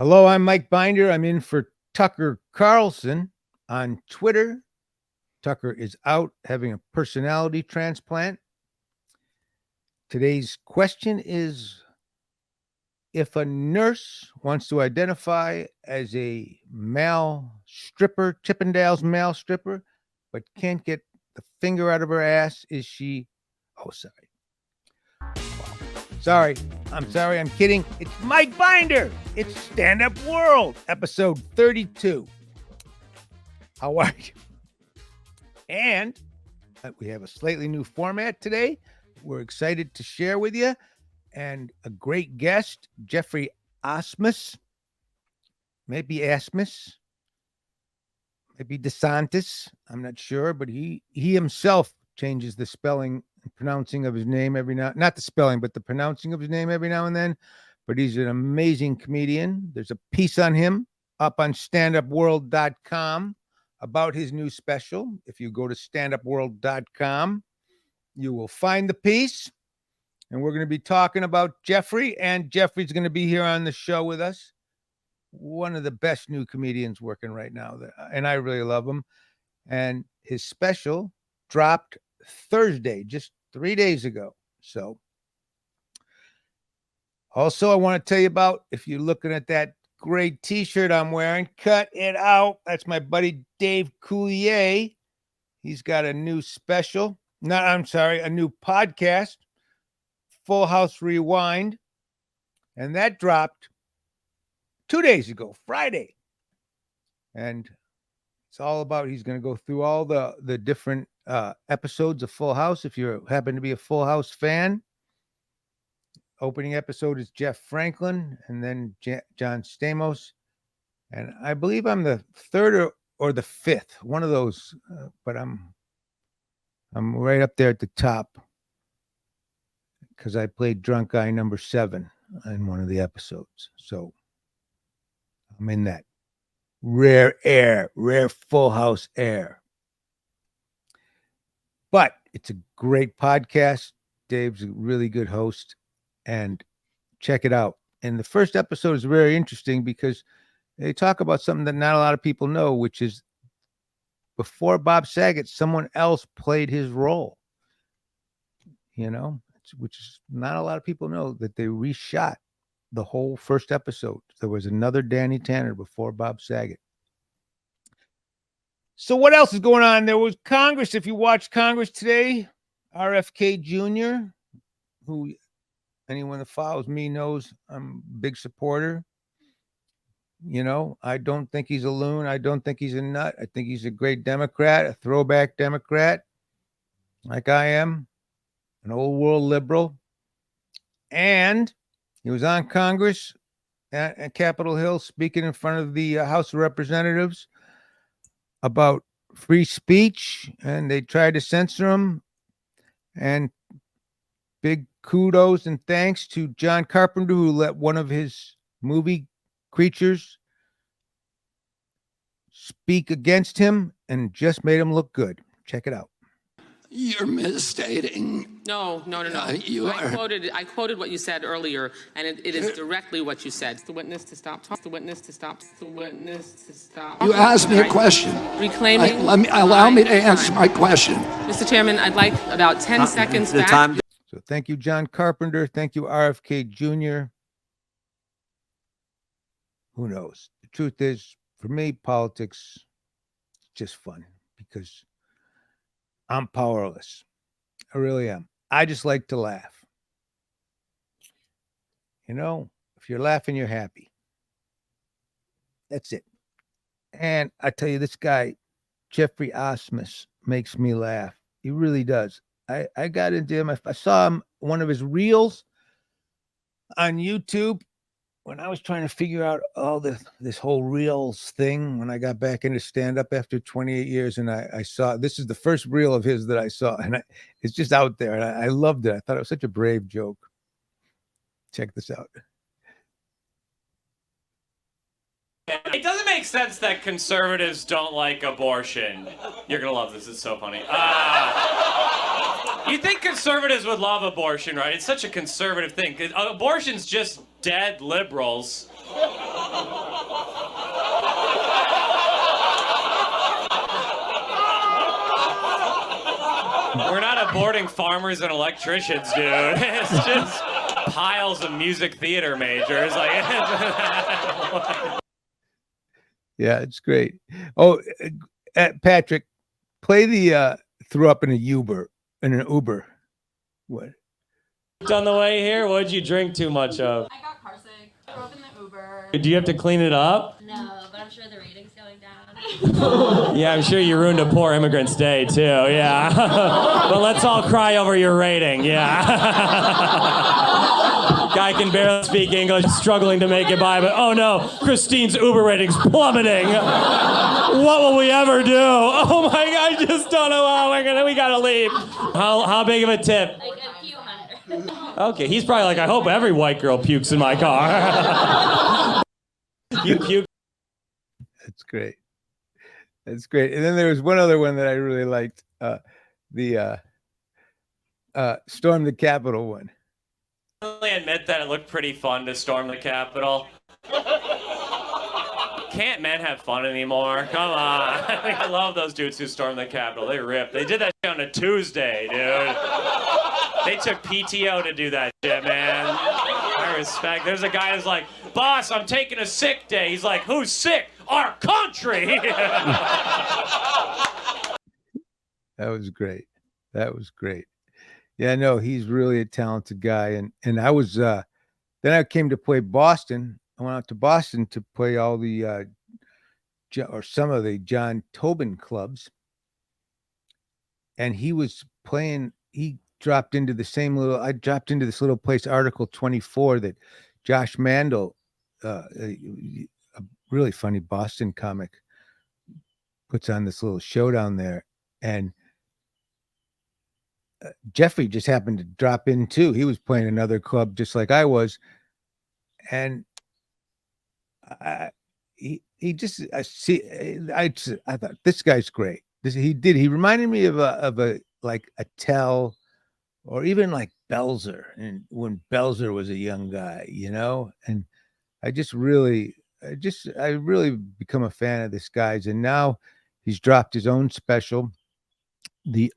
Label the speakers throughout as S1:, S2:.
S1: Hello, I'm Mike Binder. I'm in for Tucker Carlson on Twitter. Tucker is out having a personality transplant. Today's question is, if a nurse wants to identify as a male stripper, Chippendale's male stripper, but can't get the finger out of her ass, is she... Oh, sorry. Sorry. I'm sorry. I'm kidding. It's Mike Binder. It's Stand Up World, episode 32. How are you? And we have a slightly new format today. We're excited to share with you. And a great guest, Geoffrey Asmus. Maybe Asmus. Maybe DeSantis. I'm not sure, but he himself changes the spelling and pronouncing of his name every now, not the spelling, but the pronouncing of his name every now and then. But he's an amazing comedian. There's a piece on him up on standupworld.com about his new special. If you go to standupworld.com, you will find the piece. And we're going to be talking about Geoffrey, and Geoffrey's going to be here on the show with us. One of the best new comedians working right now, and I really love him. And his special dropped Thursday, just 3 days ago. So also, I want to tell you about, if you're looking at that great t-shirt I'm wearing, cut it out. That's my buddy Dave Coulier. He's got a new special. A new podcast, Full House Rewind. And that dropped 2 days ago, Friday. And it's all about, he's going to go through all the different episodes of Full House. If you happen to be a Full House fan, opening episode is Jeff Franklin, and then John Stamos. And I believe I'm the third or the fifth, one of those, but I'm right up there at the top because I played drunk guy number 7 in one of the episodes. So I'm in that rare Full House air. But it's a great podcast. Dave's a really good host, and check it out. And the first episode is very interesting because they talk about something that not a lot of people know, which is before Bob Saget, someone else played his role, which is not a lot of people know, that they reshot the whole first episode. There was another Danny Tanner before Bob Saget. So what else is going on? There was Congress. If you watched Congress today, RFK Jr., who anyone that follows me knows I'm a big supporter. I don't think he's a loon. I don't think he's a nut. I think he's a great Democrat, a throwback Democrat, like I am, an old world liberal. And he was on Congress at Capitol Hill speaking in front of the House of Representatives about free speech, and they tried to censor him. And big kudos and thanks to John Carpenter, who let one of his movie creatures speak against him and just made him look good. Check it out.
S2: You're misstating.
S3: No.
S2: You are.
S3: I quoted what you said earlier, and it is directly what you said. The witness to stop. The witness to stop. The witness to stop.
S2: You asked me a question.
S3: Reclaiming.
S2: Allow me to answer my question.
S3: Mr. Chairman, I'd like about 10 seconds back.
S1: So thank you, John Carpenter. Thank you, RFK Jr. Who knows? The truth is, for me, politics is just fun because I'm powerless. I really am. I just like to laugh. If you're laughing, you're happy. That's it. And I tell you, this guy, Geoffrey Asmus, makes me laugh. He really does. I got into him. I saw him, one of his reels on YouTube, when I was trying to figure out all this whole reels thing, when I got back into stand-up after 28 years, and I saw, this is the first reel of his that I saw, and it's just out there, and I loved it. I thought it was such a brave joke. Check this out.
S4: It doesn't make sense that conservatives don't like abortion. You're gonna love this, it's so funny. You think conservatives would love abortion, right? It's such a conservative thing. Abortion's just dead liberals. supporting farmers and electricians, dude. It's just piles of music theater majors. Like,
S1: Yeah, it's great. Oh, Patrick, play the threw up in an Uber. What?
S5: On the way here, what did you drink too much of?
S6: I got car sick. Threw up in the Uber.
S5: Do you have to clean it up?
S6: No, but I'm sure the rating's going down.
S5: Yeah, I'm sure you ruined a poor immigrant's day too. Yeah. But let's all cry over your rating. Yeah. Guy can barely speak English, struggling to make it by, but oh no, Christine's Uber rating's plummeting. What will we ever do? Oh my God, I just don't know how we gotta leave. How big of a tip?
S6: Like a few hundred.
S5: Okay, he's probably like, I hope every white girl pukes in my car. You puke.
S1: That's great. That's great. And then there was one other one that I really liked. The Storm the Capitol one.
S4: I admit that it looked pretty fun to storm the Capitol. Can't men have fun anymore? Come on. I love those dudes who stormed the Capitol. They ripped. They did that shit on a Tuesday, dude. They took PTO to do that shit, man. I respect. There's a guy who's like, boss, I'm taking a sick day. He's like, who's sick? Our country.
S1: That was great. That was great. Yeah, no, he's really a talented guy. And I was then I came to play Boston. I went out to Boston to play all the or some of the John Tobin clubs. And he was playing, I dropped into this little place, Article 24, that Josh Mandel, a really funny Boston comic, puts on this little show down there. And Geoffrey just happened to drop in too. He was playing another club just like I was. And I thought, this guy's great. He reminded me of a like a Tell, or even like Belzer, and when Belzer was a young guy, and I really become a fan of this guy's. And now he's dropped his own special, the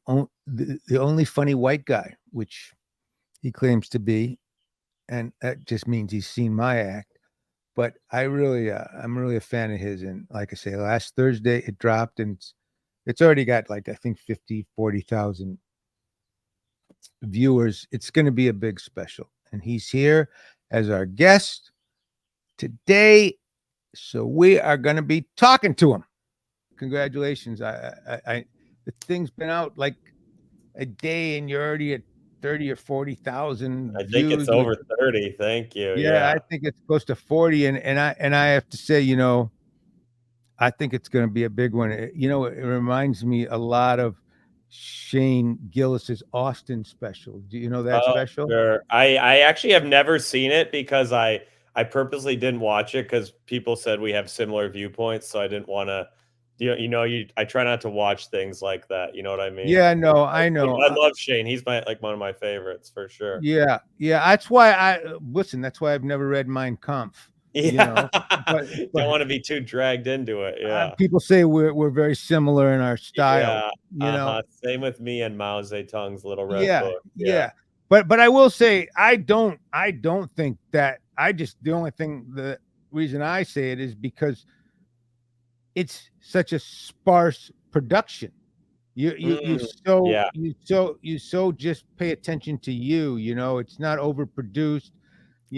S1: only funny white guy, which he claims to be, and that just means he's seen my act. But I'm really a fan of his. And like I say, last Thursday it dropped, and it's already got like, I think 40,000 viewers. It's going to be a big special, and he's here as our guest today. So we are going to be talking to him. Congratulations. The thing's been out like a day, and you're already at 30 or 40,000.
S5: I think it's over 30. Thank you.
S1: Yeah, I think it's close to 40. And I have to say, I think it's going to be a big one. It reminds me a lot of Shane Gillis's Austin special. Do you know that special?
S5: Sure. I actually have never seen it because I purposely didn't watch it because people said we have similar viewpoints. So I didn't want to, I try not to watch things like that. You know what I mean?
S1: Yeah, no, I know.
S5: I love Shane. He's one of my favorites for sure.
S1: Yeah. That's why that's why I've never read Mein Kampf.
S5: Yeah. But don't want to be too dragged into it. Yeah.
S1: People say we're very similar in our style.
S5: Yeah. Same with me and Mao Zedong's Little Red Book.
S1: Yeah. But I will say I don't think that. The reason I say it is because it's such a sparse production. You just pay attention to it's not overproduced.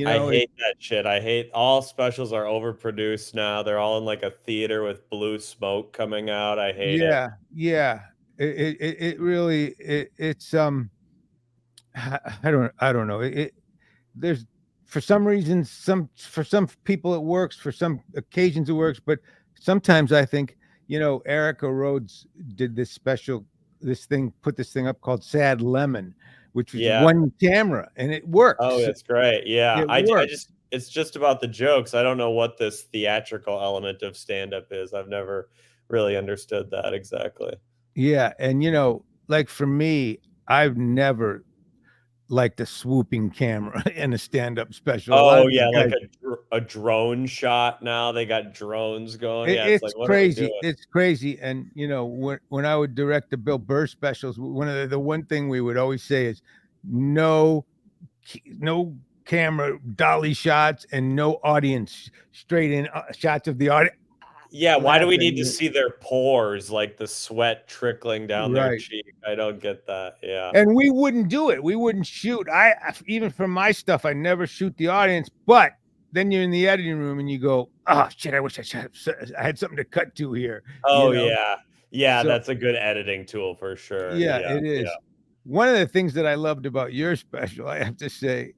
S5: I hate that shit. I hate all specials are overproduced now. They're all in like a theater with blue smoke coming out. I hate it.
S1: Yeah. It really it's I don't know. There's, for some reasons, for some people it works, for some occasions it works, but sometimes I think, Erica Rhodes did put this thing up called Sad Lemon, which was one camera, and it works.
S5: Oh, that's great. Yeah. It's just about the jokes. I don't know what this theatrical element of stand-up is. I've never really understood that exactly.
S1: Yeah. And, like for me, I've never like the swooping camera in a stand-up special. A lot
S4: Oh
S1: of these
S4: yeah, like
S1: guys,
S4: a drone shot now. They got drones going. Yeah, it's
S1: it's
S4: like, what are we
S1: crazy.
S4: doing?
S1: It's crazy. And when I would direct the Bill Burr specials, one of the one thing we would always say is no camera dolly shots and no audience straight in shots of the audience.
S4: Yeah, why do we need to
S1: Laughing.
S4: see their pores, like the sweat trickling down their
S1: Right.
S4: cheek? I don't get that. Yeah.
S1: And we wouldn't do it. We wouldn't shoot. Even for my stuff, I never shoot the audience. But then you're in the editing room and you go, "Oh shit! I wish I had something to cut to here."
S4: Oh yeah. Yeah,
S1: So
S4: that's a good editing tool for sure.
S1: yeah,
S4: Yeah.
S1: it is.
S4: Yeah.
S1: One of the things that I loved about your special, I have to say,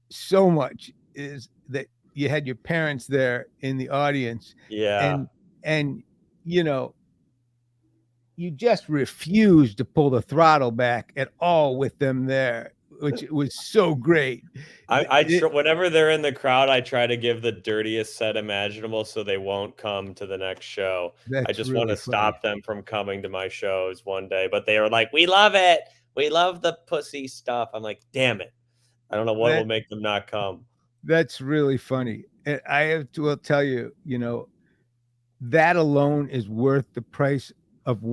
S1: so much, is that you had your parents there in the audience,
S4: Yeah.
S1: and you know, you just refused to pull the throttle back at all with them there, which was so great.
S4: Whenever they're in the crowd, I try to give the dirtiest set imaginable so they won't come to the next show. I
S1: That's
S4: just want
S1: really
S4: to
S1: funny.
S4: stop them from coming to my shows one day, but they were like, "We love it. We love the pussy stuff." I'm like, "Damn it. I don't know what will make them not come."
S1: That's really funny. And will tell you, that alone is worth the price of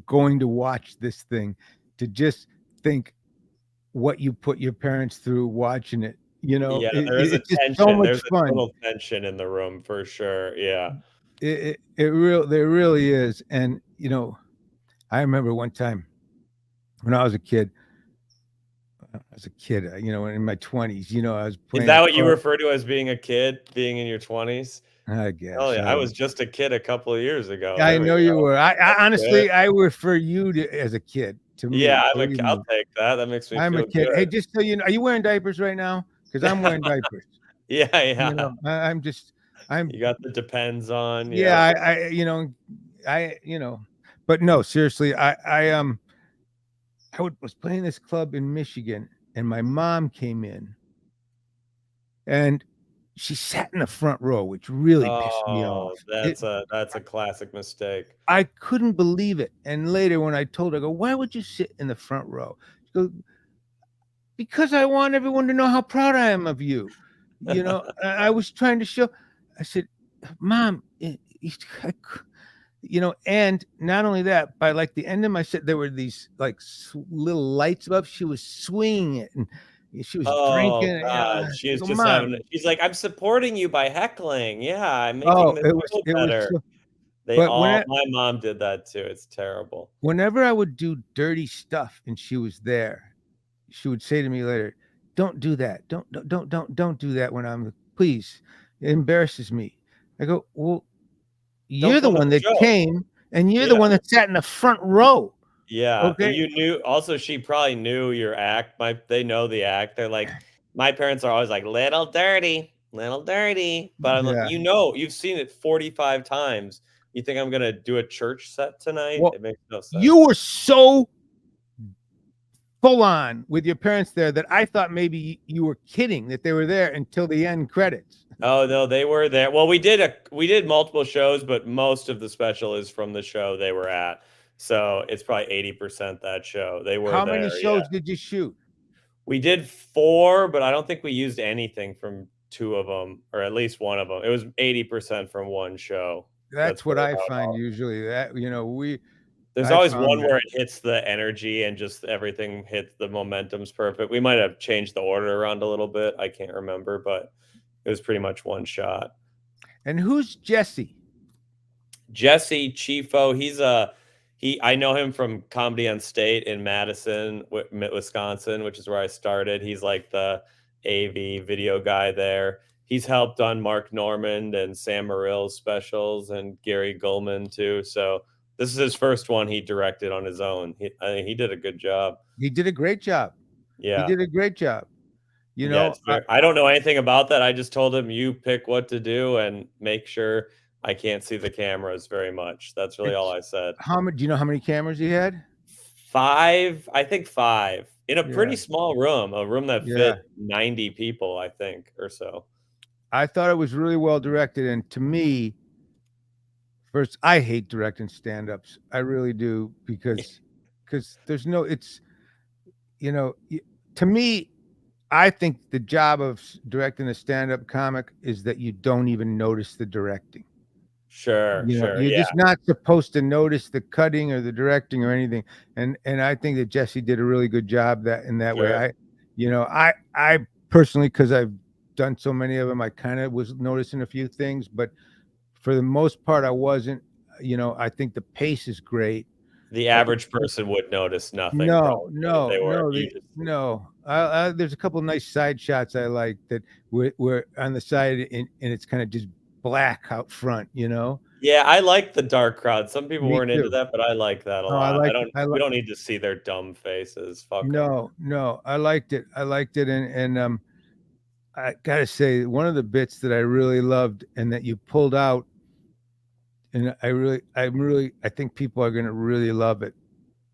S1: going to watch this thing, to just think what you put your parents through watching it.
S4: Yeah, there is a
S1: It's just so
S4: tension.
S1: much
S4: There's a
S1: fun.
S4: total tension in the room for sure. Yeah.
S1: There really is. And I remember one time when I was a kid, in my 20s, I was
S4: Is
S1: playing
S4: that
S1: a
S4: what you
S1: part.
S4: refer to as being a kid, being in your 20s?
S1: I guess.
S4: Oh yeah, I was just a kid a couple of years ago.
S1: I
S4: There we
S1: know you
S4: go.
S1: were. I
S4: That's
S1: honestly,
S4: good.
S1: I refer you as a kid to me.
S4: Yeah,
S1: Believe
S4: I'll
S1: me.
S4: take that. That makes me
S1: I'm a
S4: feel
S1: kid. Hey,
S4: good.
S1: just so you know, are you wearing diapers right now? Because I'm wearing diapers.
S4: Yeah, yeah.
S1: I'm
S4: You got the depends on.
S1: yeah,
S4: Yeah.
S1: but no, seriously, was playing this club in Michigan, and my mom came in, and she sat in the front row, which really pissed me off.
S4: Oh, that's a classic mistake.
S1: I couldn't believe it. And later, when I told her, I go, "Why would you sit in the front row?" She goes, "Because I want everyone to know how proud I am of you." I was trying to show. I said, "Mom, and not only that, by like the end of my set, there were these like little lights above. She was swinging it, and she was drinking.
S4: Oh God,
S1: I
S4: she's
S1: go,
S4: just
S1: "Mom."
S4: having. She's like, "I'm supporting you by heckling. Yeah, I'm making
S1: Oh,
S4: the
S1: it was
S4: show
S1: it was.
S4: better."
S1: But
S4: My mom did that too. It's terrible.
S1: whenever I would do dirty stuff and she was there, she would say to me later, "Don't do that. Don't do that please. It embarrasses me." I go, "Well,
S4: Don't
S1: you're the
S4: come to
S1: one
S4: the
S1: that
S4: show.
S1: came, and you're the
S4: Yeah.
S1: one that sat in the front row."
S4: Yeah,
S1: Okay.
S4: you knew also, she probably knew your act. They know the act. They're like, my parents are always like, "Little dirty, little dirty." But I'm like,
S1: Yeah.
S4: you've seen it 45 times. You think I'm gonna do a church set tonight?
S1: Well,
S4: It makes no sense.
S1: you were so full on with your parents there that I thought maybe you were kidding that they were there until the end credits.
S4: Oh no, they were there. Well, we did multiple shows, but most of the special is from the show they were at. So it's probably 80% that show. They were
S1: How
S4: there.
S1: many shows did you shoot?
S4: We did 4, but I don't think we used anything from 2 of them, or at least one of them. It was 80% from one show.
S1: That's what
S4: really
S1: I
S4: how it
S1: find
S4: all.
S1: usually.
S4: There's
S1: I
S4: always
S1: found
S4: one
S1: that.
S4: where it hits the energy and just everything hits, the momentum's perfect. We might have changed the order around a little bit. I can't remember, but it was pretty much one shot.
S1: And who's Jesse?
S4: Jesse Chifo, I know him from Comedy on State in Madison, Wisconsin, which is where I started. He's like the AV video guy there. He's helped on Mark Normand and Sam Morrill's specials and Gary Gulman too. So this is his first one he directed on his own. I think he did a good job.
S1: He did a great job.
S4: Yeah.
S1: He did a great job.
S4: I don't know anything about that. I just told him, you pick what to do and make sure I can't see the cameras very much. That's really all I said.
S1: Do you know how many cameras he had?
S4: 5, I think 5 in a
S1: Yeah.
S4: pretty small room, a room that
S1: Yeah.
S4: fit 90 people, I think, or so.
S1: I thought it was really well directed. And to me, first, I hate directing stand-ups. I really do, because there's no, to me, I think the job of directing a stand-up comic is that you don't even notice the directing.
S7: Sure, sure,
S1: You're
S7: yeah.
S1: just not supposed to notice the cutting or the directing or anything. And I think that Jesse did a really good job in that way.
S7: Sure.
S1: I personally, because I've done so many of them, I kind of was noticing a few things, but for the most part, I wasn't. I think the pace is great.
S7: The average person would notice nothing.
S1: No,
S7: probably, if they were.
S1: no. There's a couple of nice side shots I like that were on the side, and it's kind of just black out front.
S7: Yeah, I like the dark crowd. Some people
S1: Me
S7: weren't into
S1: too.
S7: that, but I like that a
S1: No, I
S7: lot.
S1: like.
S7: We don't need to see their dumb faces. Fuck 'em.
S1: No, I liked it. And I gotta say, one of the bits that I really loved and that you pulled out, and I think people are gonna really love it.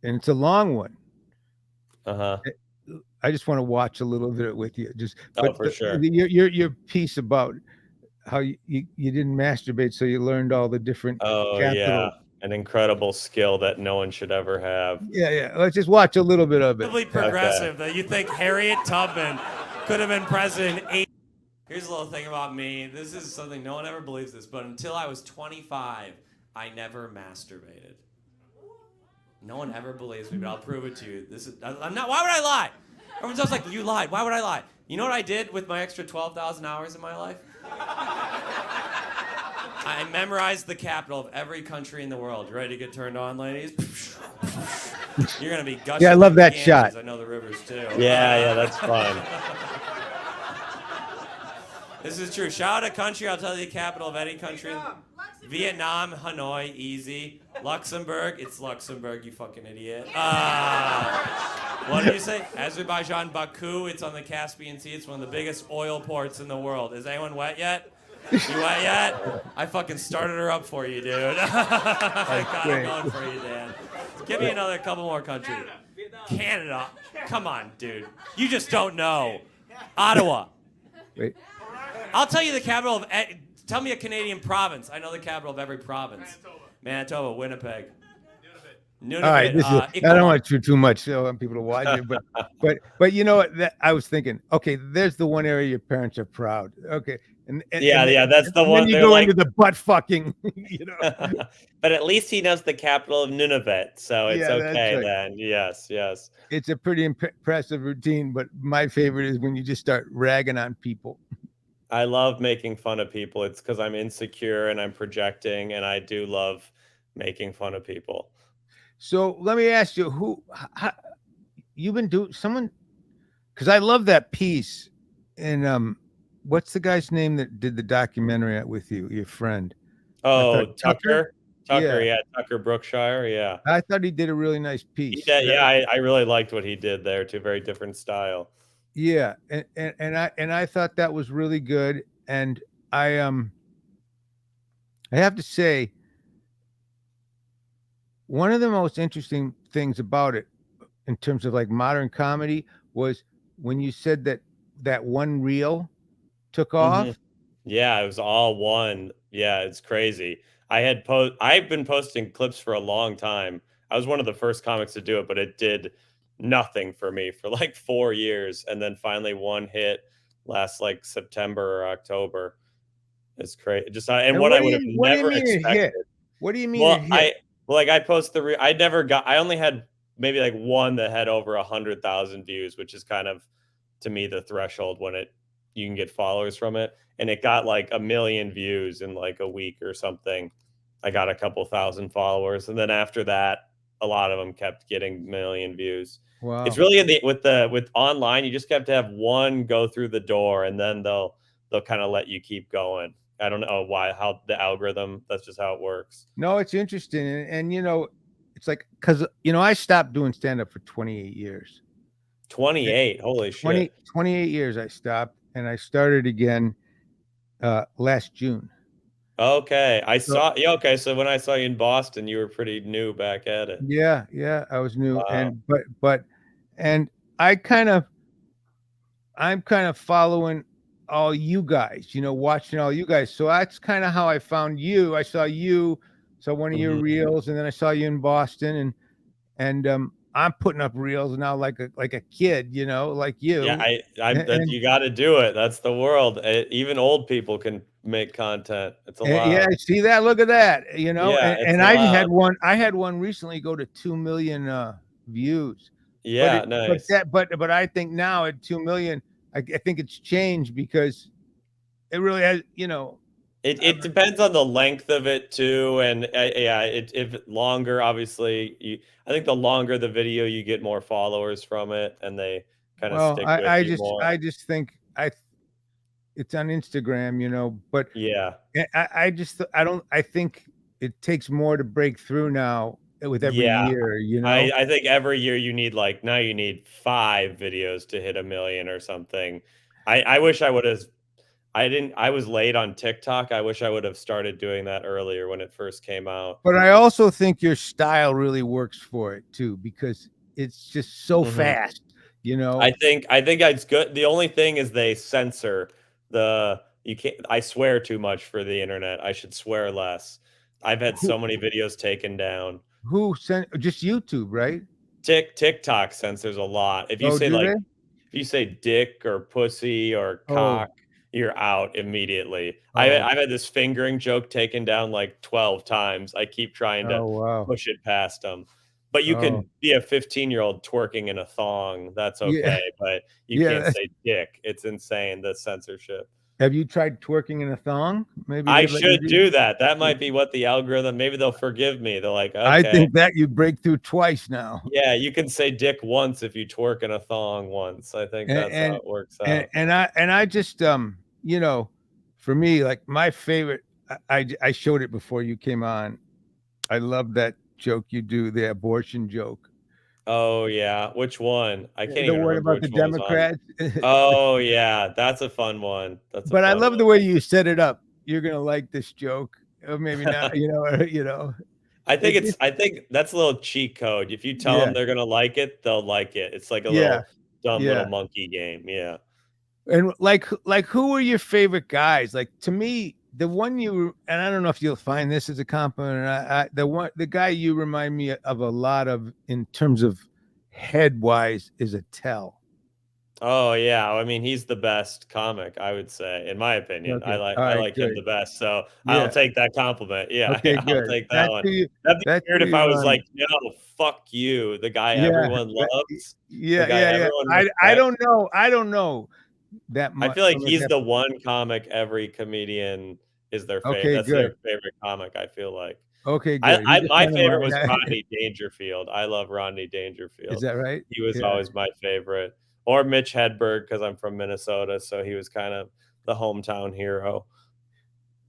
S1: And it's a long one.
S7: Uh-huh.
S1: I just want to watch a little bit with you.
S7: For sure.
S1: Your piece about how you didn't masturbate, so you learned all the different
S7: Oh,
S1: capitals.
S7: yeah. An incredible skill that no one should ever have.
S1: Yeah. Let's just watch a little bit of it.
S5: Incredibly progressive that you think Harriet Tubman could have been president. Here's a little thing about me. This is something no one ever believes this, but until I was 25, I never masturbated. No one ever believes me, but I'll prove it to you. I'm not. Why would I lie? Everyone's always like, you lied. Why would I lie? You know what I did with my extra 12,000 hours in my life? I memorized the capital of every country in the world. You ready to get turned on, ladies? You're gonna be gushing.
S1: Yeah, I love that
S5: Ganges.
S1: shot.
S5: I know the rivers too.
S7: Yeah, that's fun.
S5: This is true. Shout out a country. I'll tell you the capital of any country. Vietnam, Hanoi, easy. Luxembourg, it's Luxembourg, you fucking idiot. What did you say? Azerbaijan, Baku, it's on the Caspian Sea. It's one of the biggest oil ports in the world. Is anyone wet yet? You wet yet? I fucking started her up for you, dude. I got it going for you, Dan. Give me another couple more countries. Canada. Come on, dude. You just don't know. Ottawa.
S1: Wait.
S5: I'll tell you the capital of. Tell me a Canadian province. I know the capital of every province. Manitoba, Winnipeg. Nunavut.
S1: All right, I don't want to do too much. So I want people to watch it, but you know what? I was thinking. Okay, there's the one area your parents are proud. Okay, and
S7: that's the one.
S1: Then you go into the butt fucking.
S7: But at least he knows the capital of Nunavut, so it's okay
S1: right.
S7: then. Yes.
S1: It's a pretty impressive routine, but my favorite is when you just start ragging on people.
S7: I love making fun of people. It's because I'm insecure and I'm projecting, and I do love making fun of people.
S1: So let me ask you, you've been doing someone, because I love that piece. And what's the guy's name that did the documentary with you, your friend?
S7: Oh, Tucker? Tucker,
S1: Yeah.
S7: Tucker Brookshire, yeah.
S1: I thought he did a really nice piece.
S7: I really liked what he did there too. Very different style.
S1: Yeah, and I thought that was really good. And I have to say, one of the most interesting things about it, in terms of like modern comedy, was when you said that one reel took off.
S7: Mm-hmm. Yeah, it was all one. Yeah, it's crazy. I've been posting clips for a long time. I was one of the first comics to do it, but it did nothing for me for like 4 years, and then finally one hit last like September or October. It's crazy. I would have never expected.
S1: What do you mean?
S7: I only had maybe like one that had over 100,000 views, which is kind of, to me, the threshold when you can get followers from it. And it got like 1 million views in like a week or something. I got a couple thousand followers, and then after that, a lot of them kept getting 1 million views.
S1: Wow.
S7: It's really with online, you just have to have one go through the door, and then they'll kind of let you keep going. I don't know how the algorithm, that's just how it works.
S1: No, it's interesting. And it's like, because, I stopped doing stand-up for 28 years.
S7: 28, holy shit.
S1: 28 years I stopped, and I started again last June.
S7: Okay. So when I saw you in Boston, you were pretty new back at it.
S1: Yeah, I was new.
S7: Wow.
S1: And I'm kind of following all you guys, watching all you guys. So that's kind of how I found you. I saw one of your reels, and then I saw you in Boston, and I'm putting up reels now like a kid, like you.
S7: Yeah, that
S1: And
S7: you got to do it. That's the world. Even old people can make content. It's
S1: yeah,
S7: allowed.
S1: see that? Look at that.
S7: Yeah, it's
S1: And
S7: allowed.
S1: I had one recently go to 2 million views.
S7: Yeah, nice.
S1: But I think now at 2 million, I think it's changed because it really has,
S7: It depends on the length of it too, and yeah, if longer, obviously, I think the longer the video, you get more followers from it, and they kind of
S1: well,
S7: stick with you more.
S1: I just think it's on Instagram, but
S7: Yeah,
S1: I think it takes more to break through now with every
S7: yeah.
S1: year.
S7: I think every year you need now you need 5 videos to hit 1 million or something. I wish I would have. I didn't. I was late on TikTok. I wish I would have started doing that earlier when it first came out.
S1: But I also think your style really works for it too, because it's just so
S7: Mhm.
S1: fast.
S7: I think it's good. The only thing is they censor you can't. I swear too much for the internet. I should swear less. I've had
S1: Who
S7: so many videos taken down.
S1: who sent just YouTube, right?
S7: TikTok censors a lot.
S1: Oh, do they?
S7: If you say dick or pussy or
S1: Oh,
S7: cock, you're out immediately.
S1: oh,
S7: I've had this fingering joke taken down like 12 times. I keep trying to
S1: oh, wow.
S7: push it past them. But you
S1: Oh,
S7: can be a 15-year-old twerking in a thong. That's
S1: yeah,
S7: okay. But you
S1: yeah.
S7: can't say dick. It's insane, the censorship.
S1: Have you tried twerking in a thong? Maybe
S7: I
S1: they'd let you
S7: should
S1: do.
S7: do that. That might be what the algorithm, maybe they'll forgive me. They're like,
S1: I
S7: okay.
S1: think that you break through twice now.
S7: Yeah, you can say dick once if you twerk in a thong once. I think
S1: And
S7: that's how it works
S1: and
S7: out.
S1: and I just for me, like my favorite, I showed it before you came on. I love that joke you do, the abortion joke.
S7: Oh, yeah. Which one? I can't
S1: The
S7: even
S1: one
S7: remember
S1: about the
S7: which one was on.
S1: Democrats.
S7: Oh, yeah. That's a fun one. That's a
S1: But I
S7: fun
S1: love
S7: one.
S1: the way you set it up. You're gonna like this joke, or maybe not. It just
S7: I think that's a little cheat code. If you tell
S1: yeah,
S7: them they're gonna like it, they'll like it. It's like a
S1: yeah,
S7: little dumb little
S1: yeah.
S7: monkey game. Yeah.
S1: And like who were your favorite guys? Like to me, the one and I don't know if you'll find this as a compliment or not. The guy you remind me of a lot of in terms of head wise is a Tell.
S7: Oh, yeah. I mean, he's the best comic, I would say, in my opinion.
S1: Okay. All
S7: I
S1: right,
S7: like him
S1: good.
S7: the best. So I'll
S1: Yeah.
S7: take that compliment. Yeah,
S1: Okay,
S7: I'll
S1: good.
S7: take that one. That'd be
S1: That's who
S7: weird if
S1: you
S7: I was
S1: remind me.
S7: like, no, fuck you, the guy
S1: Yeah.
S7: everyone loves, the
S1: Yeah,
S7: guy
S1: yeah, yeah.
S7: everyone
S1: I
S7: respects.
S1: don't know. I don't know that
S7: I
S1: much.
S7: feel like he's the one comic every comedian
S1: Okay,
S7: that's their
S1: good.
S7: favorite comic, I feel like.
S1: Okay, good. He's
S7: I
S1: a
S7: my
S1: friend of
S7: favorite was
S1: mine.
S7: Rodney Dangerfield. I love Rodney
S1: Is
S7: Dangerfield.
S1: that right?
S7: He was
S1: Yeah.
S7: always my favorite. Or Mitch Hedberg, because 'cause I'm from Minnesota, so he was kind of the hometown hero.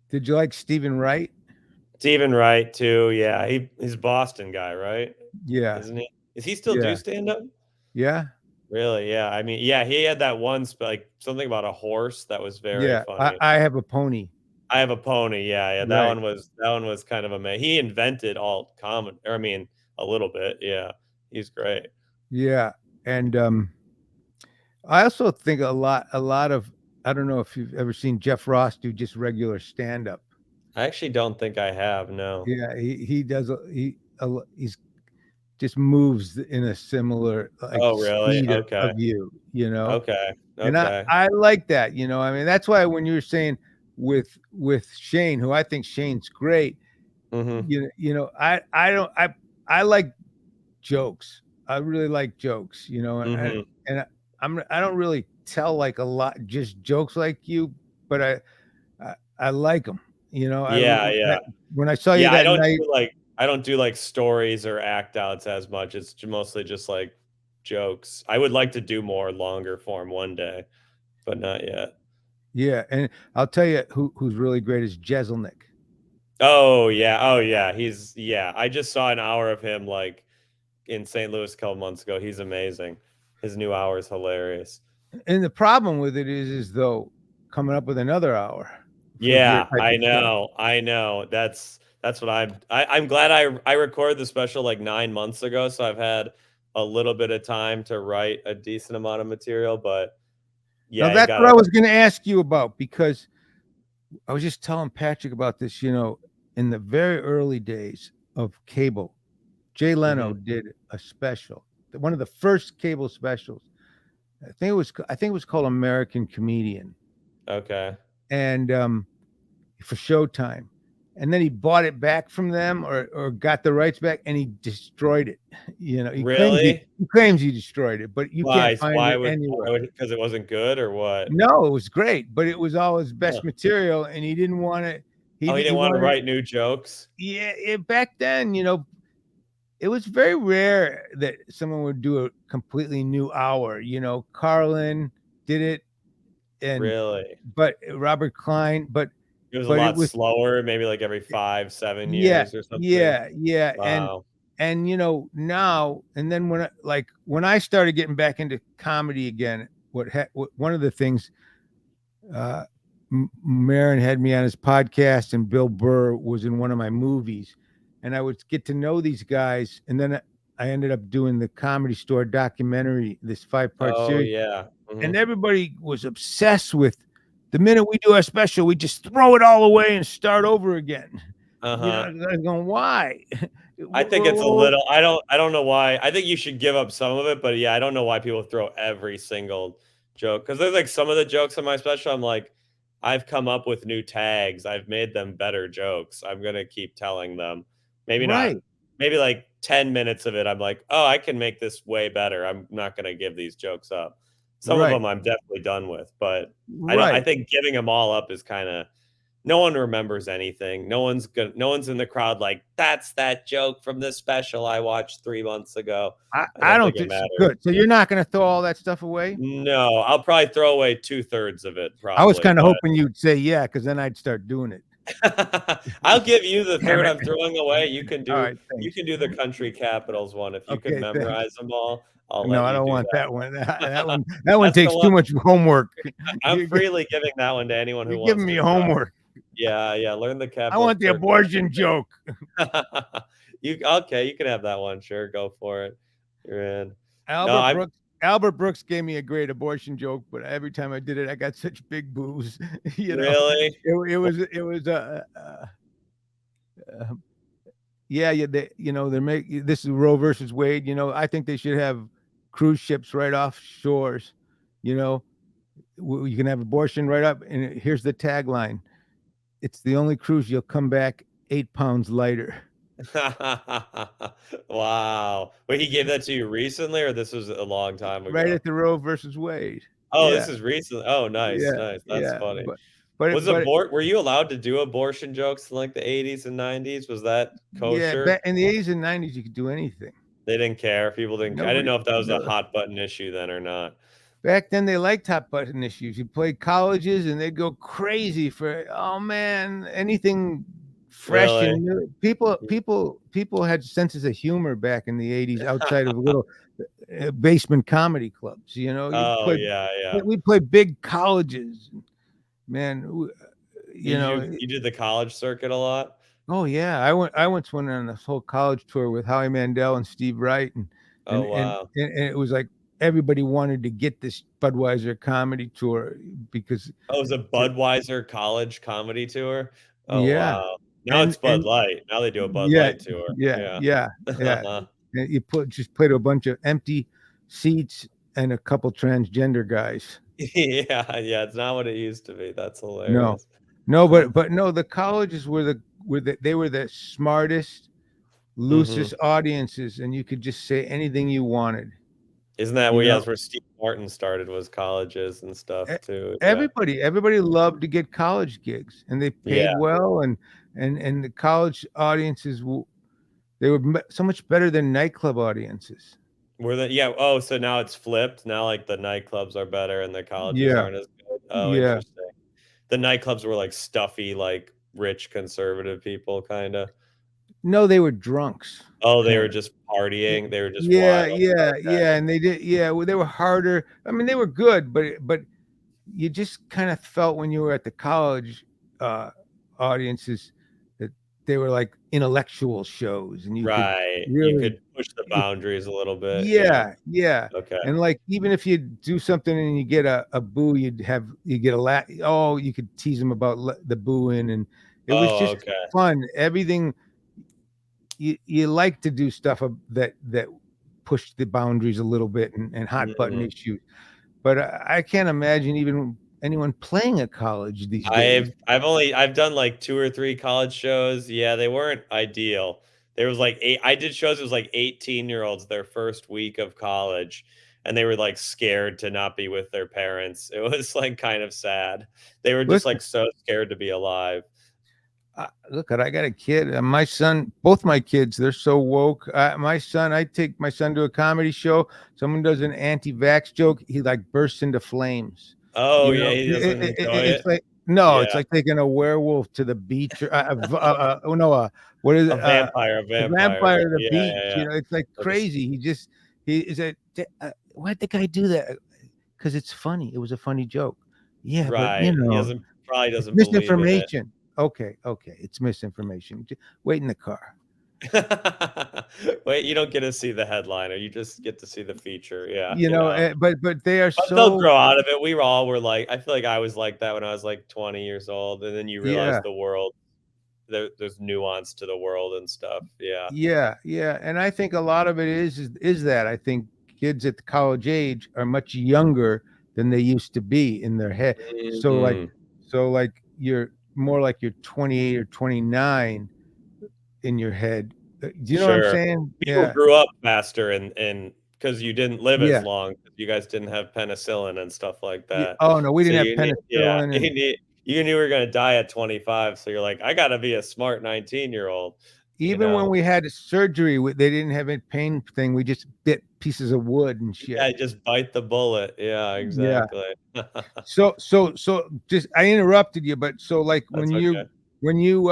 S1: Did you like Stephen Wright?
S7: Steven Wright too, yeah, he's a Boston guy, right?
S1: Yeah.
S7: Isn't he? Is he still do
S1: Yeah.
S7: stand-up?
S1: Yeah.
S7: Really? Yeah, I mean, yeah, he had that one like, something about a horse that was very
S1: Yeah. I,
S7: funny.
S1: I have a pony.
S7: I have a pony. Yeah, yeah.
S1: Right.
S7: That one was kind of amazing. He invented alt comedy. Or I mean, a little bit. Yeah, he's great.
S1: Yeah. And I also think a lot of I don't know if you've ever seen Jeff Ross do just regular stand up.
S7: I actually don't think I have. No.
S1: Yeah, he does he's just moves in a similar like
S7: Oh, really?
S1: speed
S7: Okay.
S1: of you.
S7: Okay.
S1: And
S7: Okay.
S1: I like that, I mean, that's why when you were saying with Shane, who I think Shane's great,
S7: Mm-hmm.
S1: I like jokes. I really like jokes,
S7: Mm-hmm.
S1: and I don't really tell like a lot just jokes like you, but I like them.
S7: Yeah. Yeah.
S1: When I saw you
S7: Yeah.
S1: that night,
S7: I don't do like stories or act outs as much. It's mostly just like jokes. I would like to do more longer form one day, but not yet.
S1: yeah, and I'll tell you who's really great is Jeselnik.
S7: Oh yeah. Oh yeah. Yeah. I just saw an hour of him like in St. Louis a couple months ago. He's amazing. His new hour is hilarious.
S1: And the problem with it is though, coming up with another hour for your
S7: Yeah,
S1: type
S7: I
S1: of show.
S7: know. I know. That's what I'm glad I recorded the special like 9 months ago, so I've had a little bit of time to write a decent amount of material, but
S1: Now
S7: yeah, you
S1: that's what I
S7: gotta
S1: was going to ask you about because I was just telling Patrick about this. In the very early days of cable, Jay Leno
S7: Mhm.
S1: did a special, one of the first cable specials. I think it was called American Comedian,
S7: Okay.
S1: and for Showtime. And then he bought it back from them, or got the rights back, and he destroyed it. You know,
S7: Really?
S1: he claims he destroyed it, but you
S7: Why?
S1: can't find
S7: Why
S1: it
S7: would?
S1: anywhere.
S7: Because it wasn't good, or what?
S1: No, it was great, but it was all his best
S7: Huh.
S1: material, and he didn't want to.
S7: Oh, he
S1: He
S7: didn't want to
S1: wanted,
S7: write new jokes.
S1: yeah. Back then, it was very rare that someone would do a completely new hour. Carlin did it, and
S7: Really?
S1: but Robert Klein,
S7: It was a
S1: but it
S7: lot
S1: was,
S7: slower, maybe like every 5, 7
S1: yeah,
S7: years or something.
S1: yeah,
S7: Wow.
S1: and now, and then when I started getting back into comedy again, one of the things, uh Marin had me on his podcast, and Bill Burr was in one of my movies, and I would get to know these guys, and then I ended up doing the Comedy Store documentary, this 5-part
S7: Oh
S1: series,
S7: yeah.
S1: and
S7: Mhm.
S1: everybody was obsessed with the minute we do our special, we just throw it all away and start over again.
S7: Uh-huh.
S1: I was going, why?
S7: I think it's a little. I don't know why. I think you should give up some of it, but yeah, I don't know why people throw every single joke, because there's like some of the jokes in my special. I'm like, I've come up with new tags. I've made them better jokes. I'm gonna keep telling them. Maybe not.
S1: Right,
S7: Maybe like 10 minutes of it. I'm like, oh, I can make this way better. I'm not gonna give these jokes up. Some of
S1: right,
S7: them I'm definitely done with, but I don't. I
S1: right.
S7: think giving them all up is kind of, no one remembers anything. No one's in the crowd like, that's that joke from this special I watched 3 months ago. I
S1: I
S7: don't
S1: don't
S7: think it
S1: think
S7: matters.
S1: good. So you're not going to throw all that stuff away?
S7: No, I'll probably throw away 2/3 of it,
S1: I was
S7: probably,
S1: kind of
S7: but
S1: hoping you'd say yeah, because then I'd start doing it.
S7: I'll give you the
S1: Damn
S7: third
S1: it.
S7: I'm throwing away.
S1: All right,
S7: You
S1: thanks.
S7: can do the country capitals one. If you can
S1: Okay, thanks.
S7: memorize them all, I'll
S1: No,
S7: let
S1: I
S7: you
S1: don't
S7: do
S1: want
S7: that.
S1: that one. That one
S7: That's the
S1: takes too
S7: one.
S1: much homework.
S7: I'm
S1: You're, gi-
S7: freely giving that one to anyone who
S1: you're giving
S7: wants
S1: me
S7: to try.
S1: homework.
S7: Yeah, yeah. Learn the
S1: I
S7: capital of
S1: want the
S7: Turkey.
S1: abortion joke.
S7: You okay? You can have that one. Sure, go for it. You're in. No,
S1: Albert Brooks. Albert Brooks gave me a great abortion joke, but every time I did it, I got such big boos.
S7: Really?
S1: Uh, yeah. This is Roe versus Wade. I think they should have cruise ships right off shores. You know, you can have abortion right up, and here's the tagline: "It's the only cruise you'll come back 8 pounds lighter."
S7: Wow. Wait, he gave that to you recently, or this was a long time
S1: Right
S7: ago?
S1: at the Roe versus Wade.
S7: Oh,
S1: Yeah,
S7: this is recent. Oh, nice,
S1: yeah,
S7: nice. That's
S1: yeah.
S7: funny.
S1: But
S7: Were you allowed to do abortion jokes in like the 80s and 90s? Was that
S1: yeah,
S7: kosher?
S1: back in the 80s and 90s, you could do anything.
S7: They didn't care. People didn't. I didn't
S1: Nobody.
S7: know if that was a
S1: No.
S7: hot button issue then or not.
S1: Back then, they liked hot button issues. You played colleges, and they'd go crazy for, oh man, anything fresh
S7: Really?
S1: and new. People had senses of humor back in the 80s, outside of little basement comedy clubs.
S7: Oh, yeah, yeah.
S1: We played big colleges, man.
S7: You did the college circuit a lot?
S1: Oh yeah, I once went on this whole college tour with Howie Mandel and Steve Wright, and
S7: Oh,
S1: and and,
S7: wow.
S1: and it was like everybody wanted to get this Budweiser comedy tour because
S7: Oh, it was a Budweiser college comedy tour? Oh,
S1: yeah,
S7: wow. Now it's Bud
S1: and
S7: Light. Now they do a Bud
S1: yeah,
S7: Light tour.
S1: yeah,
S7: Yeah.
S1: yeah, yeah. And you just played a bunch of empty seats and a couple transgender guys.
S7: Yeah, yeah, it's not what it used to be. That's
S1: No,
S7: hilarious.
S1: no, but no, the colleges they were the smartest,
S7: Mhm.
S1: loosest audiences, and you could just say anything you wanted.
S7: Isn't that
S1: You
S7: where, yeah,
S1: know,
S7: that's where Steve Martin started, was colleges and
S1: E-
S7: stuff too. Yeah.
S1: everybody loved to get college gigs, and they paid
S7: Yeah.
S1: well, and the college audiences they were so much better than nightclub audiences.
S7: Yeah, oh, so now it's flipped. Now like the nightclubs are better and the colleges
S1: Yeah,
S7: aren't as good. Oh,
S1: yeah.
S7: interesting. The nightclubs were like stuffy, like rich conservative people kind of.
S1: No, they were drunks.
S7: Oh, they
S1: Kind
S7: were
S1: of.
S7: just partying. They were just
S1: Yeah,
S7: wild.
S1: yeah,
S7: Okay.
S1: yeah, and they did. Yeah, well, they were harder. I mean, they were good, but you just kind of felt when you were at the college uh, audiences that they were like intellectual shows, and you could
S7: Right. You
S1: really,
S7: could push the boundaries a little bit. Yeah.
S1: yeah, yeah.
S7: Okay.
S1: And like even if you do something and you get a boo, you get a laugh. Oh, you could tease them about the booing, and it was
S7: Oh,
S1: just
S7: okay.
S1: fun. Everything you like to do stuff that push the boundaries a little bit and hot button
S7: Mhm.
S1: issues. But I can't imagine even anyone playing a college these days.
S7: I've done like 2 or 3 college shows. Yeah, they weren't ideal. There was like 8 I did shows, it was like 18-year-olds their first week of college, and they were like scared to not be with their parents. It was like kind of sad. They were just
S1: Listen,
S7: like so scared to be alive.
S1: look, I got a kid. My son, both my kids, they're so woke. My son, I take my son to a comedy show. Someone does an anti-vax joke, he like bursts into flames.
S7: Oh,
S1: You
S7: yeah,
S1: know,
S7: he doesn't enjoy
S1: it's
S7: it?
S1: like no, it's
S7: Yeah,
S1: like taking a werewolf to the beach or oh no, what is it?
S7: a
S1: A
S7: vampire,
S1: vampire
S7: but
S1: to the
S7: yeah,
S1: beach.
S7: yeah, yeah.
S1: You know, it's like
S7: Or just
S1: crazy. He is a why'd the guy do that? Because it's funny. It was a funny joke. Yeah, but
S7: right, he doesn't probably
S1: it's
S7: doesn't believe in it.
S1: misinformation. Okay, it's misinformation. Wait in the car.
S7: Wait, you don't get to see the headliner, you just get to see the feature, yeah,
S1: You know, but they are
S7: But they'll
S1: so
S7: grow out of it. We all were like I feel like I was like that when I was like 20 years old, and then you realize
S1: yeah.
S7: the world there's nuance to the world and stuff, yeah.
S1: Yeah, and I think a lot of it is that I think kids at the college age are much younger than they used to be in their head. So like,
S7: Mhm.
S1: you're more like you're 28 or 29 in your head. Do you know what I'm
S7: Sure.
S1: saying?
S7: People
S1: Yeah,
S7: grew up faster and because you didn't live as
S1: yeah,
S7: long, 'cause you guys didn't have penicillin and stuff like
S1: yeah.
S7: that.
S1: Oh no, we
S7: So
S1: didn't have
S7: you need yeah,
S1: penicillin, and
S7: you knew you were gonna die at 25, so you're like, "I gotta be a smart 19-year-old," you
S1: even when
S7: know?
S1: we had surgery, they didn't have a pain thing. We just bit pieces of wood and shit.
S7: Yeah, just bite the bullet. Yeah,
S1: Yeah.
S7: exactly.
S1: So just I interrupted you, but so like
S7: That's okay.
S1: when you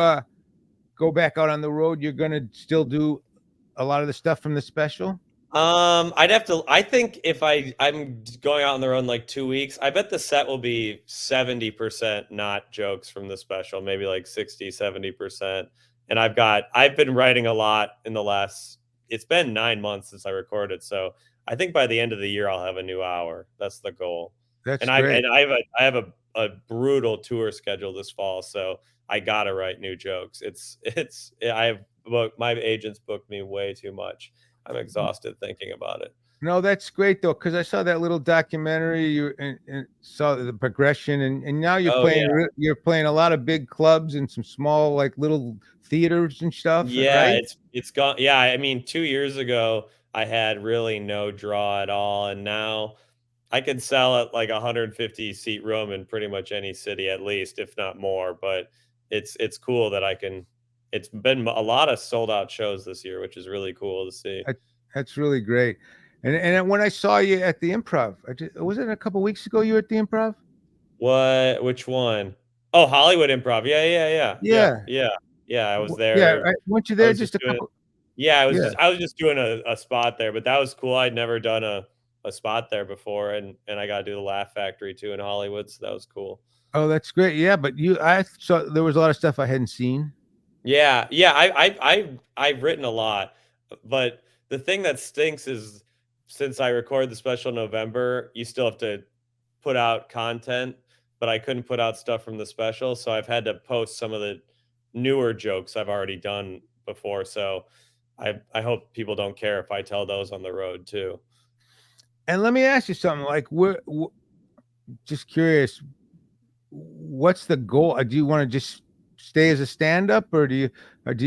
S1: go back out on the road, you're gonna still do a lot of the stuff from the special?
S7: I'd have to I think if I'm going out on the road in like 2 weeks, I bet the set will be 70% not jokes from the special, maybe like 60, 70%. And I've been writing a lot in the last it's been 9 months since I recorded, so I think by the end of the year I'll have a new hour. That's the goal.
S1: That's
S7: And I
S1: great.
S7: and I have a brutal tour schedule this fall, so I gotta write new jokes. It's I have my agents booked me way too much. I'm exhausted thinking about it.
S1: No, that's great though, because I saw that little documentary. You and saw the progression, and now
S7: Oh, yeah.
S1: you're playing a lot of big clubs and some small like little theaters and stuff,
S7: Yeah,
S1: right?
S7: it's gone yeah, I mean, 2 years ago, I had really no draw at all, and now I can sell at like a 150 seat room in pretty much any city at least, if not more, but it's cool that I can it's been a lot of sold out shows this year, which is really cool to see.
S1: That, that's really great. And then when I saw you at the Improv, was it a couple weeks ago you were at the Improv?
S7: What which one? Oh, Hollywood Improv. Yeah, yeah, yeah. Yep,
S1: Yeah.
S7: yeah. Yeah, I was
S1: Yeah,
S7: there.
S1: right. Weren't you
S7: I
S1: there
S7: was just
S1: just a
S7: doing
S1: couple?
S7: Yeah,
S1: Yeah.
S7: I was just doing a spot there, but that was cool. I'd never done a spot there before, and I got to do the Laugh Factory too in Hollywood, so that was cool.
S1: Oh, that's great. Yeah, but I saw there was a lot of stuff I hadn't seen.
S7: Yeah, yeah, I've written a lot, but the thing that stinks is since I recorded the special in November, you still have to put out content, but I couldn't put out stuff from the special, so I've had to post some of the newer jokes I've already done before, so I hope people don't care if I tell those on the road too.
S1: And let me ask you something. Like, just curious, what's the goal? Do you want to just stay as a stand-up, or do you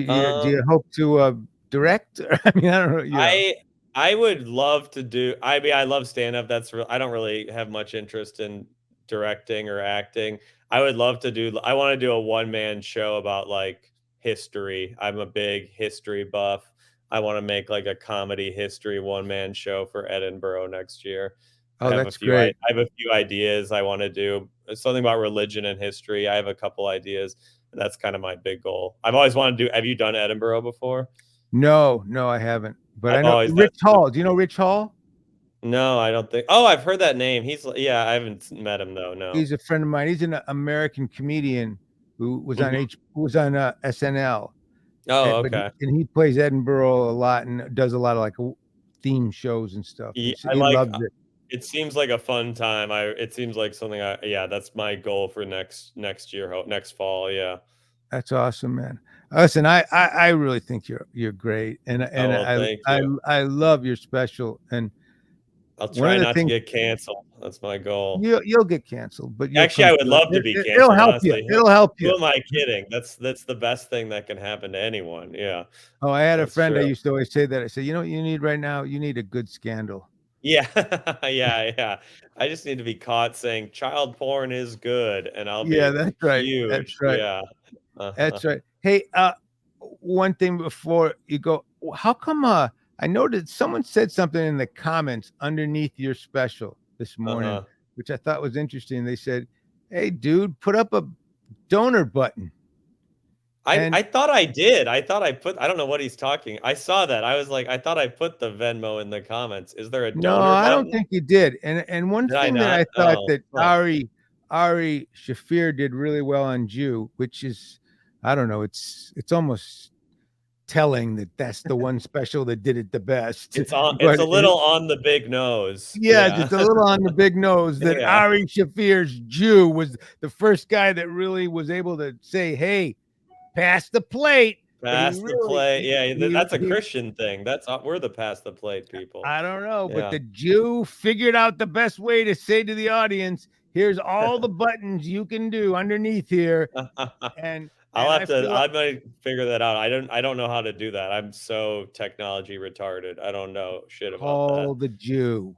S7: Um,
S1: hope to direct? I mean, I don't know.
S7: I I would love to do I mean, I love stand-up, I don't really have much interest in directing or acting. I would love to do I wanna do a one-man show about, like, history. I'm a big history buff. I wanna make, like, a comedy history one-man show for Edinburgh next year.
S1: Oh, that's great.
S7: I have a few ideas I wanna do. Something about religion and history. I have a couple ideas, and that's kinda my big goal. I've always wanted to do have you done Edinburgh before?
S1: No, no, I haven't. But I
S7: I've
S1: know
S7: always
S1: Rich
S7: that's
S1: Hall. Do you know Rich Hall?
S7: No, I don't think oh, I've heard that name. Yeah, I haven't met him though, no.
S1: He's a friend of mine. He's an American comedian who was on
S7: Mhm.
S1: SNL.
S7: Oh,
S1: But
S7: okay.
S1: he plays Edinburgh a lot and does a lot of like theme shows and stuff. He said
S7: I
S1: he
S7: like
S1: loves it.
S7: it seems like a fun time. It seems like something yeah, that's my goal for next year, next fall, yeah.
S1: That's awesome, man. Listen, I really think you're great, and
S7: well, thank you.
S1: I love your special. And
S7: I'll
S1: one
S7: try
S1: of the
S7: not to
S1: things
S7: get canceled. That's my goal.
S1: you'll get canceled, but you'll
S7: Actually,
S1: come
S7: I would
S1: through it.
S7: love to be
S1: It'll
S7: canceled,
S1: help you.
S7: honestly.
S1: It'll help
S7: Who
S1: you.
S7: am I kidding? That's the best thing that can happen to anyone. Yeah,
S1: Oh, I had a
S7: that's
S1: friend I
S7: true.
S1: used to always say that. I said, you know what you need right now? You need a good scandal.
S7: Yeah, yeah. I just need to be caught saying child porn is good, and I'll
S1: Yeah,
S7: be
S1: that's right. That's
S7: huge.
S1: right.
S7: Yeah. Uh-huh.
S1: That's right. Hey, one thing before you go, how come I noticed someone said something in the comments underneath your special this morning,
S7: Uh-huh.
S1: which I thought was interesting. They said, "Hey, dude, put up a donor button." And
S7: I thought I did. I thought I put. I don't know what he's talking. I saw that. I was like, I thought I put the Venmo in the comments. Is there a
S1: no,
S7: donor
S1: I don't
S7: button?
S1: think you did. And one
S7: Did I
S1: thing that I
S7: not?
S1: thought
S7: Oh,
S1: that
S7: huh.
S1: Ari Shafir did really well on Jew, which is, I don't know, it's almost telling that that's the one special that did it the best.
S7: It's on. It's
S1: But
S7: a little on the big nose.
S1: yeah,
S7: Yeah.
S1: just a little on the big nose that
S7: Yeah.
S1: Ari Shafir's Jew was the first guy that really was able to say, "Hey, pass the plate." But he
S7: Pass the
S1: really,
S7: plate. Yeah, that's a
S1: he
S7: Christian thing. We're the pass the plate people.
S1: I don't know, but
S7: Yeah.
S1: the Jew figured out the best way to say to the audience, "Here's all the buttons you can do underneath here," and I feel like
S7: I might figure that out. I don't know how to do that. I'm so technology retarded. I don't know shit about that.
S1: call the Jew.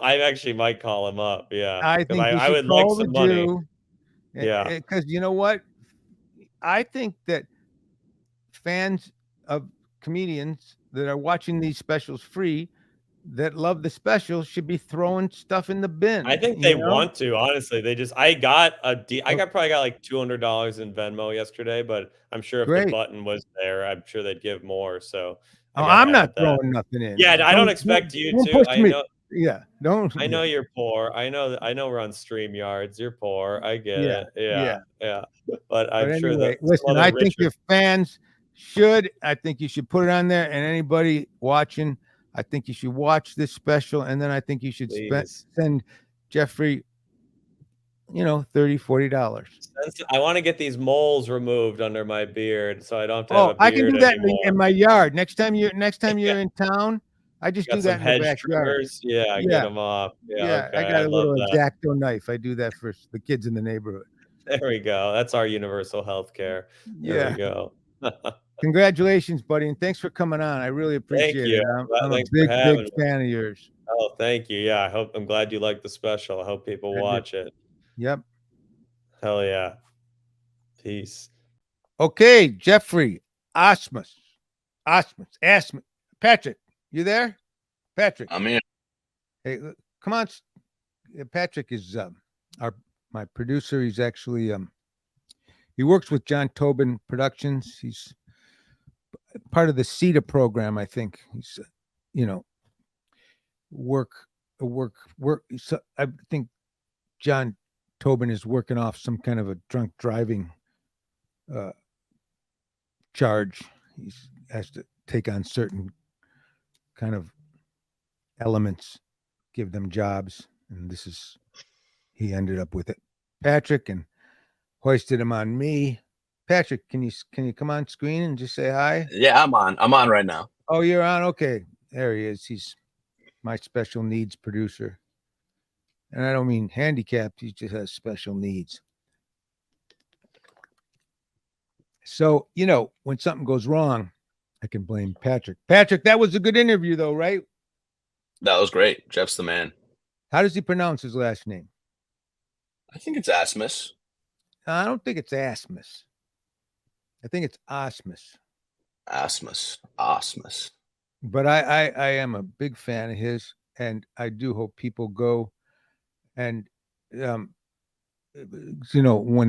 S7: I actually might call him up. Yeah,
S1: I
S7: because
S1: think you
S7: I
S1: should
S7: would like
S1: call the
S7: some money.
S1: Jew,
S7: Yeah.
S1: because you know what? I think that fans of comedians that are watching these specials free that love the specials should be throwing stuff in the bin,
S7: I think they want to, honestly. I probably got like $200 in Venmo yesterday, but I'm sure if the
S1: Great.
S7: button was there, I'm sure they'd give more. So I
S1: Oh,
S7: gotta
S1: I'm not
S7: add that.
S1: throwing nothing in.
S7: Yeah, I don't expect you
S1: Don't
S7: to.
S1: push me. Yeah, don't.
S7: I
S1: Yeah,
S7: know you're poor. I know we're on StreamYards. You're poor. I get
S1: yeah,
S7: it. Yeah,
S1: yeah.
S7: yeah. But
S1: But
S7: I'm sure
S1: anyway,
S7: that some
S1: listen,
S7: other
S1: I think
S7: richer
S1: your fans should. I think you should put it on there, and anybody watching, I think you should watch this special, and then I think you should
S7: please.
S1: send Geoffrey, $30-$40.
S7: I want to get these moles removed under my beard so I don't have to have
S1: Oh,
S7: a
S1: I can
S7: beard
S1: do that
S7: anymore.
S1: in my yard. Next time
S7: Yeah.
S1: you're in town, I just do
S7: Got some
S1: that in the
S7: hedge
S1: backyard.
S7: trimmers. Yeah, get
S1: Yeah,
S7: them off. Yeah,
S1: yeah.
S7: okay.
S1: I got
S7: I
S1: a
S7: love
S1: little
S7: that.
S1: X-Acto knife. I do that for the kids in the neighborhood.
S7: There we go. That's our universal health care. There we
S1: Yeah.
S7: go.
S1: Congratulations, buddy, and thanks for coming on. I really
S7: Thank
S1: appreciate
S7: you.
S1: it. I'm a
S7: Thanks for
S1: big
S7: having me.
S1: fan of yours.
S7: Oh, thank you. Yeah, I'm glad you liked the special. I hope people
S1: I did.
S7: watch it.
S1: Yep.
S7: Hell yeah. Peace.
S1: Okay, Geoffrey Asmus. Patrick, you there? Patrick.
S8: I'm in.
S1: Hey, come on. Patrick is my producer. He's actually he works with John Tobin Productions. He's part of the CETA program, I think. He's work. So I think John Tobin is working off some kind of a drunk driving charge. He has to take on certain kind of elements, give them jobs, and he ended up with it. Patrick, and hoisted him on me. Patrick, can you come on screen and just say hi?
S8: Yeah, I'm on. I'm on right now.
S1: Oh, you're on. Okay, there he is. He's my special needs producer, and I don't mean handicapped. He just has special needs. So when something goes wrong, I can blame Patrick. Patrick, that was a good interview, though, right?
S8: That was great. Jeff's the man.
S1: How does he pronounce his last name?
S8: I think it's Asmus.
S1: I don't think it's Asmus. I think it's Asmus.
S8: Asmus.
S1: But I am a big fan of his, and I do hope people go and when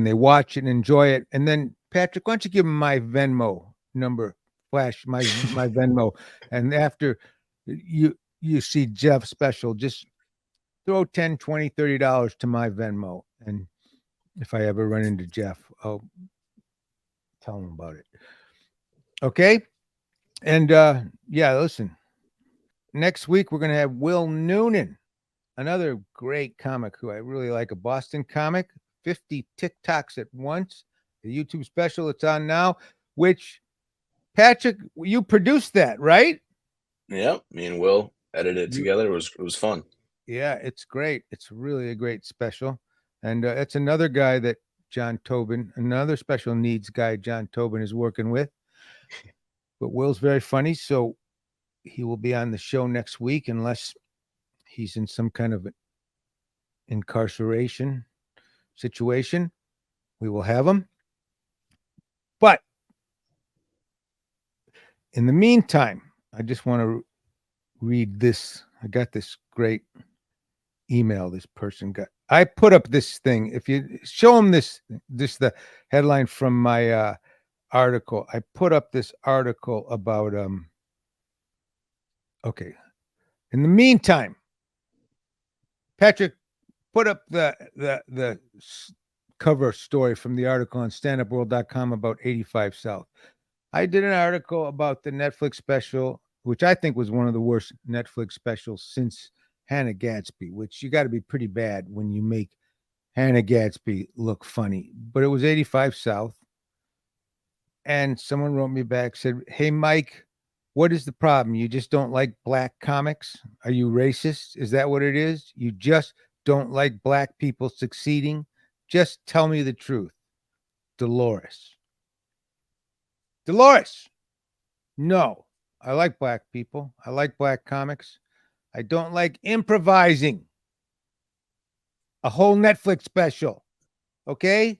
S1: they watch it and enjoy it. And then Patrick, why don't you give him my Venmo number? Flash my Venmo, and after you see Jeff's special, just throw $10, $20, $30 to my Venmo, and if I ever run into Jeff, I'll tell him about it. Okay. And listen, next week we're going to have Will Noonan, another great comic who I really like, a Boston comic, 50 TikToks at once. the YouTube special. It's on now, which Patrick, you produced that, right?
S8: Yep. Me and Will edited it together. It was fun.
S1: Yeah, it's great. It's really a great special. And it's another guy that John Tobin, another special needs guy John Tobin is working with. But Will's very funny, so he will be on the show next week unless he's in some kind of incarceration situation. We will have him. But in the meantime, I just want to read this. I got this great email this person got. I put up this thing. If you show him this the headline from my article. I put up this article about okay. In the meantime, Patrick, put up the cover story from the article on standupworld.com about 85 South. I did an article about the Netflix special, which I think was one of the worst Netflix specials since Hannah Gadsby, which you got to be pretty bad when you make Hannah Gadsby look funny. But it was 85 South. And someone wrote me back, said, "Hey, Mike, what is the problem? You just don't like black comics? Are you racist? Is that what it is? You just don't like black people succeeding? Just tell me the truth." Dolores. No, I like black people. I like black comics. I don't like improvising a whole Netflix special. Okay?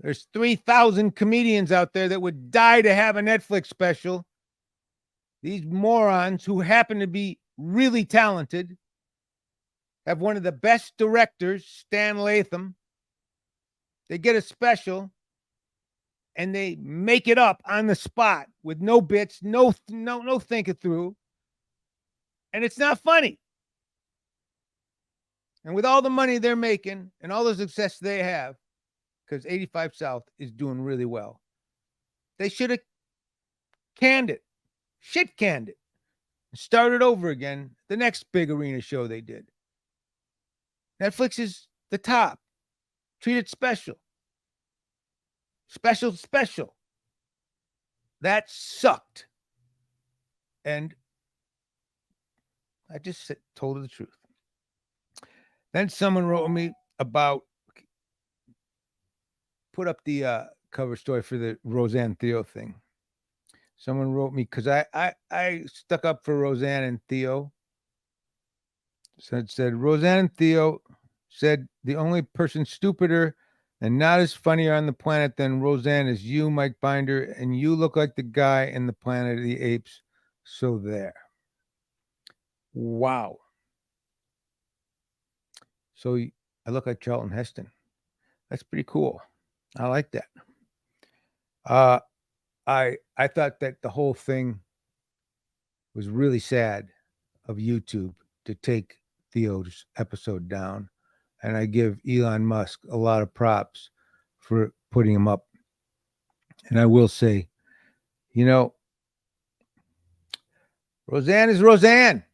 S1: There's 3,000 comedians out there that would die to have a Netflix special. These morons who happen to be really talented have one of the best directors, Stan Latham. They get a special and they make it up on the spot with no bits, no thinking through. And it's not funny. And with all the money they're making and all the success they have, because 85 South is doing really well, they should have canned it, canned it, and started over again the next big arena show they did. Netflix is the top. Treat it special. Special. That sucked. And I just told her the truth. Then someone wrote me about, put up the cover story for the Roseanne Theo thing. Someone wrote me, because I stuck up for Roseanne and Theo. So it said, Roseanne and Theo said the only person stupider and not as funnier on the planet than Roseanne is you, Mike Binder, and you look like the guy in the Planet of the Apes. So there. Wow. So I look like Charlton Heston. That's pretty cool. I like that. I thought that the whole thing was really sad of YouTube to take Theo's episode down. And I give Elon Musk a lot of props for putting him up. And I will say, Roseanne is Roseanne.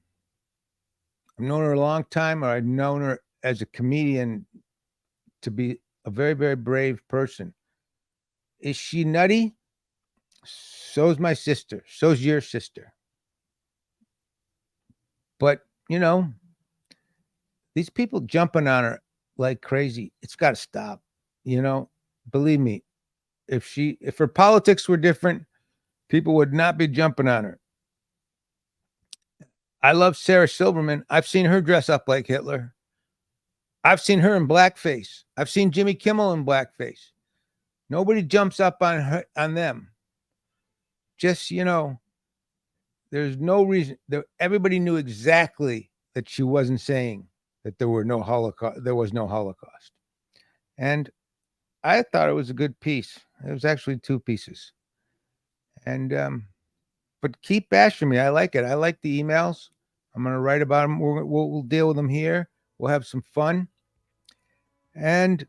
S1: I've known her a long time, or I've known her as a comedian to be a very, very brave person. Is she nutty? So's my sister. So's your sister. But, these people jumping on her like crazy, it's got to stop. Believe me, if her politics were different, people would not be jumping on her. I love Sarah Silverman. I've seen her dress up like Hitler. I've seen her in blackface. I've seen Jimmy Kimmel in blackface. Nobody jumps up on them. Just, there's no reason. Everybody knew exactly that she wasn't saying that there was no Holocaust. And I thought it was a good piece. It was actually two pieces. And but keep bashing me. I like it. I like the emails. I'm going to write about them. We'll deal with them here. We'll have some fun. And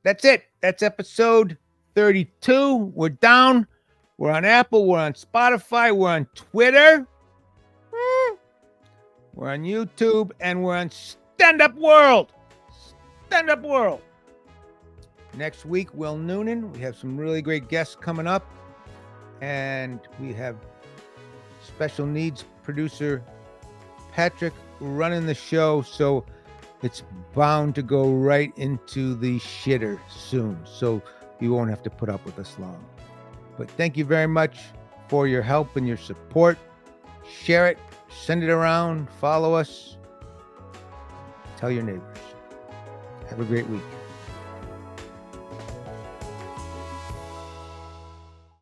S1: that's it. That's episode 32. We're down. We're on Apple. We're on Spotify. We're on Twitter. We're on YouTube. And we're on Stand Up World. Stand Up World. Next week, Will Noonan. We have some really great guests coming up. And we have special needs producer Patrick running the show. So it's bound to go right into the shitter soon. So you won't have to put up with us long. But thank you very much for your help and your support. Share it, send it around, follow us, tell your neighbors. Have a great week.